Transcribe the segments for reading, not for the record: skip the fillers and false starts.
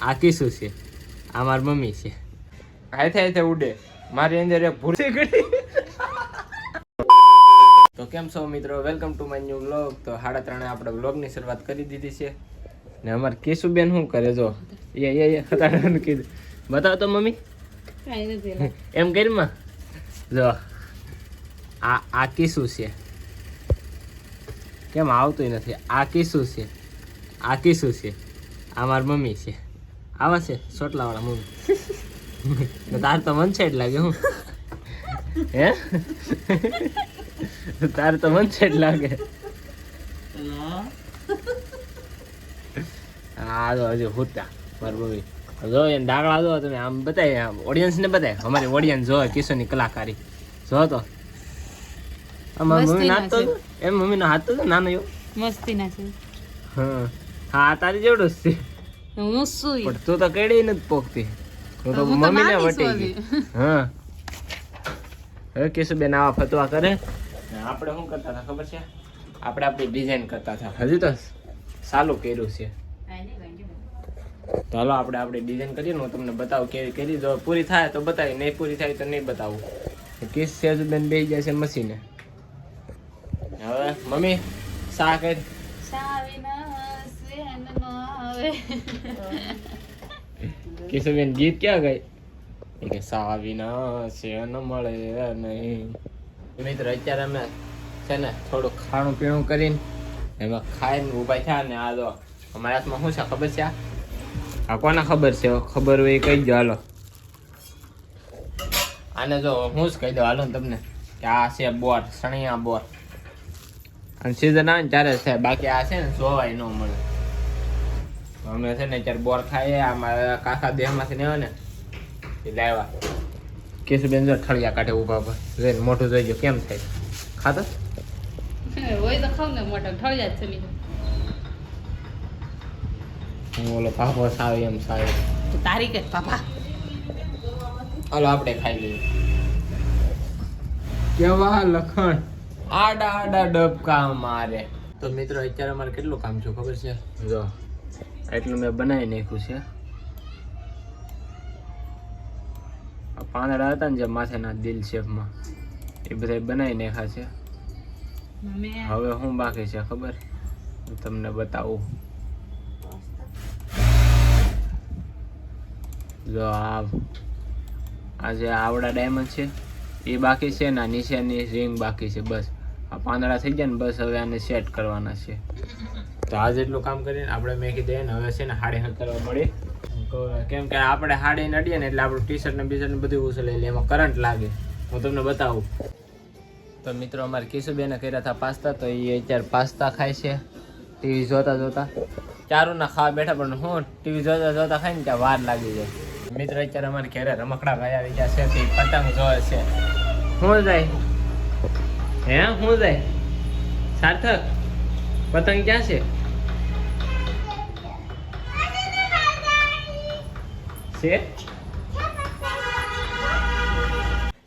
આ કીશું છે, આ મારી મમ્મી છે. હાથે હાથે ઉડે મારી અંદર એક ભૂરી ગળી. તો કેમ છો મિત્રો, welcome to my new vlog. તો 3:30 આપણે વ્લોગની શરૂઆત કરી દીધી છે ને અમારે કેશુબેન શું કરે જો કીધું બતાવો તો મમ્મી. એમ કરી માં જો આ કીશું છે, કેમ આવતું નથી. આ કીશું છે, આ કીશું છે, આ મારી મમ્મી છે. આવા છે સોટલાવાળા મમ્મી. તાર તો મન છે જ લાગે હું હે તાર તો મન છે જ લાગે. હા જો હજુ હુતા મારી મમ્મી જો એને ડાકડા જો તમે આમ બતાય ઓડિયન્સ ને બતાય અમારી ઓડિયન્સ જો કિશોરની કલાકારી જો તો મમ્મી નાચતો એમ મમ્મી નો હાથ તો નાનો એવો મસ્તી ના છે. હા હા તારી જેવડો જ છે હું શું પણ તું તો કેડી નથી પોકતી, તું તો મમ્મી ને વટી ગઈ. હા હવે કેશુબેન આવા ફતવા કરે. આપણે શું કરતા હતા ખબર છે, આપણે આપણી ડિઝાઇન કરતા હતા. હજી તો ચાલુ કર્યું છે. તો હાલો આપણે આપણી ડિઝાઇન કરીએ ને હું તમને બતાવું કેવી કરી. જો પૂરી થાય તો બતાવી, નહીં પૂરી થાય તો નહીં બતાવું. કિસ સેજુબેન બેસી જાય છે મશીને. હવે મમ્મી શા કરી કિશુબેન ગીત ક્યાં ગઈ કે સાવીના છે ન મળે નહીં. મિત્રો અત્યારે અમે છે ને થોડું ખાણું પીણું કરીને એમાં ખાઈને ઊભા થયા ને આ જો અમારા હાથમાં શું છે ખબર છે, આ કોને ખબર છે, ખબર હોય એ કહી દો હાલો. આને જો હું જ કહી દઉં હાલો ને તમને કે આ છે બોર, સણિયા બોર. અને સિઝન આવે ને ત્યારે થાય, બાકી આ છે ને જોવાય ન મળે. અમે છે ને અત્યારે બોર ખાઈએ. અમારા કાકા દેહમાંથી ને આવે ને એ લાવ્યા. કેશુબેન જો ઠળિયા કાઢે ઊભા પર જોઈને મોઢું જોઈ ગયો કેમ થાય ખાતો હોય તો ખાવ ને મોટા ઠળિયા જ છે. હું ઓલો પાપો સાવ એમ સાવ તારી કે પાપા હાલો આપણે ખાઈ લઈએ. કેવા લખણ આડા આડા ડબકા મારે. તો મિત્રો અત્યારે અમારે કેટલું કામ છે ખબર છે, જો એટલું મેં બનાવી નાખ્યું છે. પાંદડા હતા ને જે માથેના દિલ શેપમાં એ બધા બનાવી નાખ્યા છે. હવે શું બાકી છે ખબર, હું તમને બતાવું. જો આ જે આવડા ડાયમંડ છે એ બાકી છે ને નીચેની રિંગ બાકી છે. બસ આ પાંદડા થઈ ગયા ને બસ હવે આને સેટ કરવાના છે. તો આ જેટલું કામ કરીને આપણે મેં કીધું ને હવે છે ને હાડી હક કરવા મળી. કેમ કે આપણે હાડી નડીએ ને એટલે આપણું ટી શર્ટ ને બી શર્ટ ને બધું ઉછળે એટલે એમાં કરંટ લાગે. હું તમને બતાવું. તો મિત્રો અમારે કિશુબેને કર્યા હતા પાસ્તા, તો એ અત્યારે પાસ્તા ખાય છે ટીવી જોતા જોતા. ચારુના ખાવા બેઠા પણ હું ટીવી જોતા જોતા ખાય ને ત્યાં વાર લાગી જાય. મિત્રો અત્યારે અમારે ઘરે રમકડા ભાઈ આવી ગયા છે, તે પતંગ જોવે છે. શું જાય હે શું જાય સાર્થક પતંગ ક્યાં છે?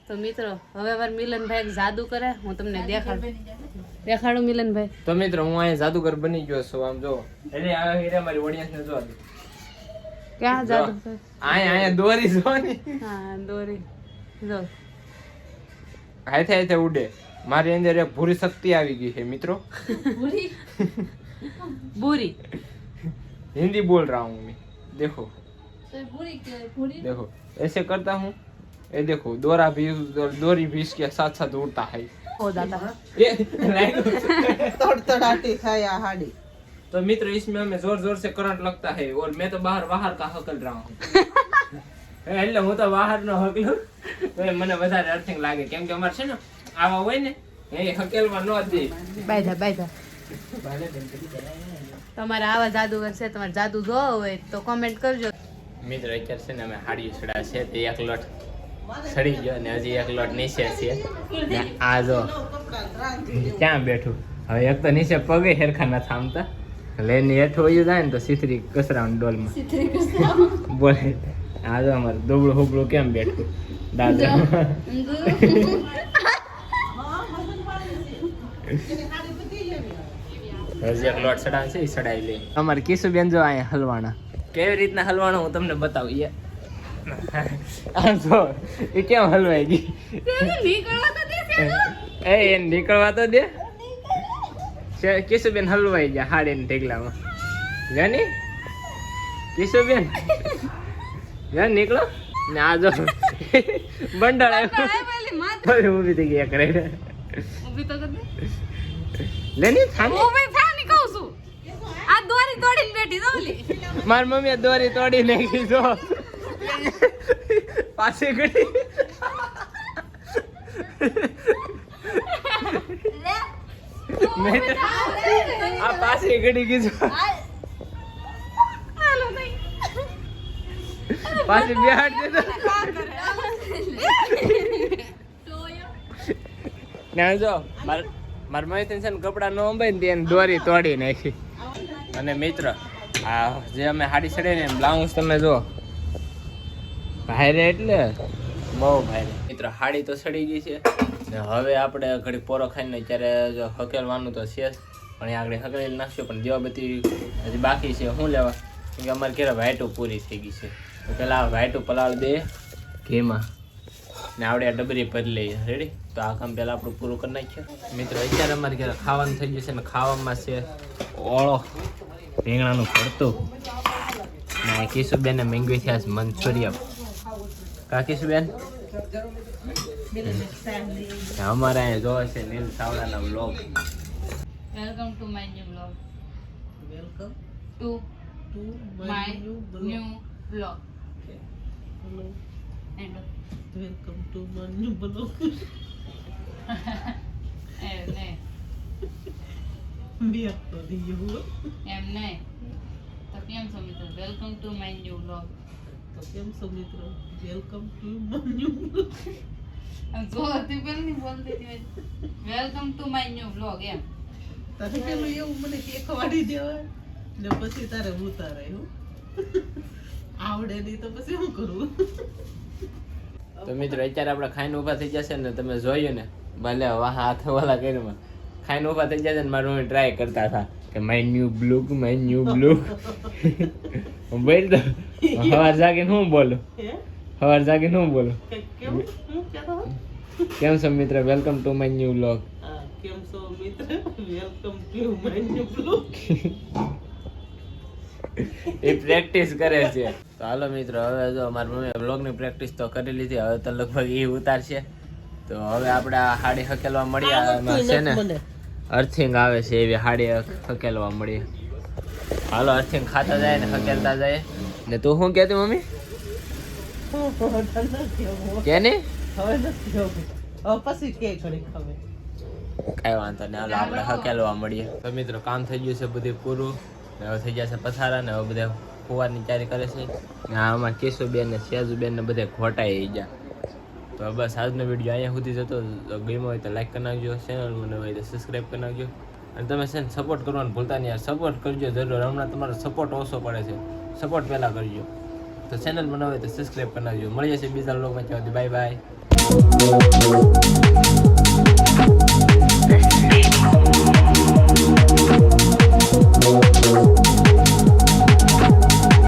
તો મિત્રો હવે વાર મિલનભાઈ જાદુ કરે, હું તમને દેખાડું મિલનભાઈ. તો મિત્રો હું અહીંયા જાદુગર બની ગયો છું. આમ જો એટલે આ હીરે મારી ઓડિયન્સ ને જો ક્યાં જાદુ અહીંયા દોરી જો ને. હા દોરી જો હાથે હાથે ઉડે મારી અંદર એક ભૂરી શક્તિ આવી ગઈ છે મિત્રો. બુરી हिंदी बोल रहा हूँ मैं. देखो देखो ऐसे करता हूँ, ये देखो दोरी भी इसके साथ साथ उड़ता है. ओ दादा ये तड़तड़ाती है या हाड़ी. तो मित्र इसमें हमें जोर जोर से करंट लगता है और मैं तो बाहर का हकल रहा हूँ. એટલે હું તો બહાર નો હકલું તો મને વધારે અર્થિંગ લાગે. કેમ કે અમારે છે ને આવા હોય ને એ હકેલમાં ન દે. બાયધા તમારે આવા જાદુગર છે, તમારે જાદુ જોવો હોય તો કોમેન્ટ કરજો. મિત્ર અત્યારે છે ને અમે હાડી સડા છે, તે એક લોટ સડી ગયો ને હજી એક લોટ નીચે છે. આ જો ક્યાં બેઠું હવે એક તો નીચે પગે હેરખા ન થામતા લઈને હેઠું વયું જાય ને તો સીથરી કસરાውን ડોલમાં બોલે. આ જો અમારે દોબળું હોબળું કેમ બેઠું દાદા. હજી એક લોટ સડાવે છે એ સડાવી લે. અમારે કિશુબેન જો અહીંયા હલવાના કેવી રીતના હલવાનો હું તમને બતાવું આમ જો એ કેમ હલવાઈ ગઈ એને નીકળવા તો દે કિશુબેન હલવાઈ ગયા હાડી ને ઢેકલામાં જાની કિશુબેન જાન નીકળો ને આ જો બંડળ આવ્યો ઊભી થઈ ગઈ એક રેડ ઊભી તો કર દે લેની થામ ઊભી થા ની કહું છું આ દોરી તોડીને બેઠી જો ઓલી માર મમ્મીએ દોરી તોડી નાખી જો પાછી ગઈ આ પાછી ગડી ગઈ જો પાછી બેહાડ દે ના જો માર મમ્મી છે ને કપડા નો અંબાઈ ને એને દોરી તોડી નાખી. અને મિત્ર આ જે અમે હાડી ચડે ને બ્લાઉઝ તમે જો ભાઈરે એટલે બહુ ભાઈરે. મિત્ર હાડી તો ચડી ગઈ છે ને હવે આપણે ઘડી પોરો ખાઈને ત્યારે જો હકેલવાનું તો છે જ પણ એ આગળ હકેલી નાખશું પણ દીવાબત્તી હજી બાકી છે શું લેવા કેમ કે અમારે ઘરે વાઈટું પૂરી થઈ ગઈ છે તો પેલા વાઈટું પલાળ દે ઘીમાં ને આપણે આ ડબરી ભરી લઈએ. રેડી તો આ કામ પહેલાં આપણું પૂરું કરી નાખીએ. મિત્રો અત્યારે અમારે ઘરે ખાવાનું થઈ ગયું છે ને ખાવામાં છે ઓળો રીંગણાનું ભરતું ને કિશુબેનને મેંગવી થયા છે મંચુરિયન. કા કિશુબેન અમારે અહીંયા જોવે છે નીલ સાવડાના vlog. Welcome to my new vlog. Welcome to my new vlog. And welcome to my new blog. એમ નહીં બે તો દીયો એમ નહીં તો કેમ છો મિત્રો welcome to my new vlog. તો કેમ છો મિત્રો welcome to my new blog. આમ જો તું પેલી નહીં બોલતી હતી welcome to my new vlog એમ તારે પેલું એવું મને શીખવાડી દેવાય ને પછી તારે ઉતારે હું આવડે નહીં તો પછી શું કરું. તો મિત્રો અત્યારે આપણે ખાઈને ઊભા થઈ જશે ને તમે જોયું ને ભલે વાહ હાથ વાલા કરીને ખાઈને ઊભા થઈ જશે ને મારી મમ્મી ટ્રાય કરતા હતા કે માય ન્યુ બ્લુક બોલ તો સવાર જાગીને હું બોલું હે સવાર જાગીને હું બોલું કેમ હું કહેતો કેમ છો મિત્ર welcome to my new vlog. હા કેમ છો મિત્ર welcome to my new blog. A practice કરે છે. તો હાલો મિત્રો હવે જો મારી મમ્મીએ વ્લોગની પ્રેક્ટિસ તો કરી લીધી હવે તો લગભગ એ ઉતારશે. તો હવે આપણે આ હાડી હકેલવા મળીએ છે ને અર્થિંગ આવે છે એવી હાડી હકેલવા મળીએ. હાલો અર્થિંગ ખાતા જાય ને હકેલતા જાય ને તું શું કહેતી મમ્મી કે નહીં હવે નથી હવે પછી કે ઘડી ખબર કાંઈ વાંધો નહીં હાલો આપણે હકેલવા મળીએ. તો મિત્રો કામ થઈ ગયું છે બધું પૂરું ને હવે થઈ જશે પથારા ને હવે બધા ફુવારની તૈયારી કરે છે ને આમાં કેશુબેન ને સેજુબેન ને બધે ખોટાઈ ગયા. તો બસ આજનો વિડીયો અહીંયા સુધી જતો ગમ્યો હોય તો લાઈક કરી નાખજો ચેનલ મને હોય તો સબસ્ક્રાઈબ કરી નાખજો અને તમે છે ને સપોર્ટ કરવાનું ભૂલતા નહીં યાર સપોર્ટ કરજો જરૂર. હમણાં તમારો સપોર્ટ ઓછો પડે છે સપોર્ટ પહેલાં કરજો. તો ચેનલ મને હોય તો સબસ્ક્રાઈબ કરી નાખજો. મળી જશે બીજા લોકોમાં ત્યાં બાય બાય.